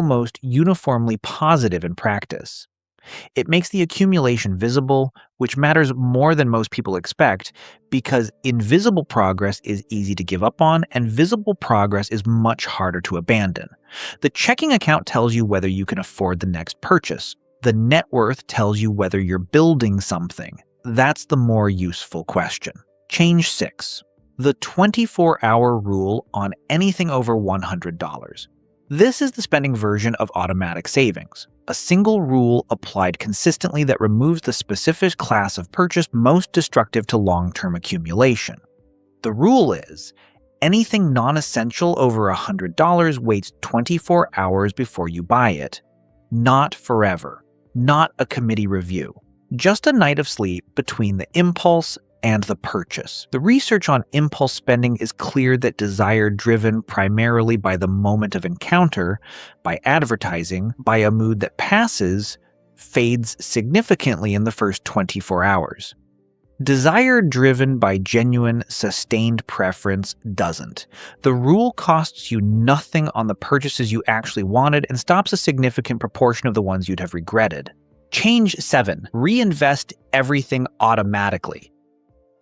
almost uniformly positive in practice. It makes the accumulation visible, which matters more than most people expect, because invisible progress is easy to give up on, and visible progress is much harder to abandon. The checking account tells you whether you can afford the next purchase. The net worth tells you whether you're building something. That's the more useful question. Change 6. The 24-hour rule on anything over $100. This is the spending version of automatic savings, a single rule applied consistently that removes the specific class of purchase most destructive to long-term accumulation. The rule is, anything non-essential over $100 waits 24 hours before you buy it. Not forever. Not a committee review. Just a night of sleep between the impulse and the purchase. The research on impulse spending is clear that desire driven primarily by the moment of encounter, by advertising, by a mood that passes, fades significantly in the first 24 hours. Desire driven by genuine, sustained preference doesn't. The rule costs you nothing on the purchases you actually wanted and stops a significant proportion of the ones you'd have regretted. Change 7. Reinvest everything automatically.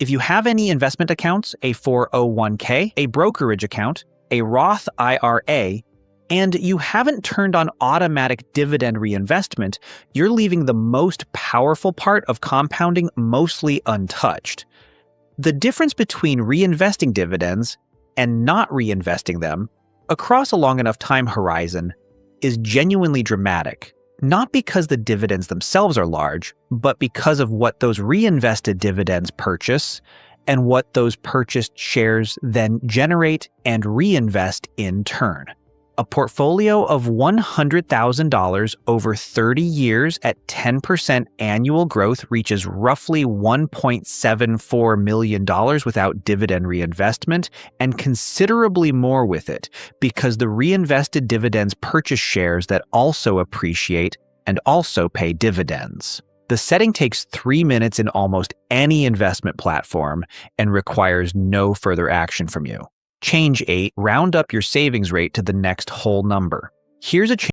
If you have any investment accounts, a 401k, a brokerage account, a Roth IRA, and you haven't turned on automatic dividend reinvestment, you're leaving the most powerful part of compounding mostly untouched. The difference between reinvesting dividends and not reinvesting them across a long enough time horizon is genuinely dramatic. Not because the dividends themselves are large, but because of what those reinvested dividends purchase and what those purchased shares then generate and reinvest in turn. A portfolio of $100,000 over 30 years at 10% annual growth reaches roughly $1.74 million without dividend reinvestment, and considerably more with it, because the reinvested dividends purchase shares that also appreciate and also pay dividends. The setting takes 3 minutes in almost any investment platform and requires no further action from you. Change 8. Round up your savings rate to the next whole number. Here's a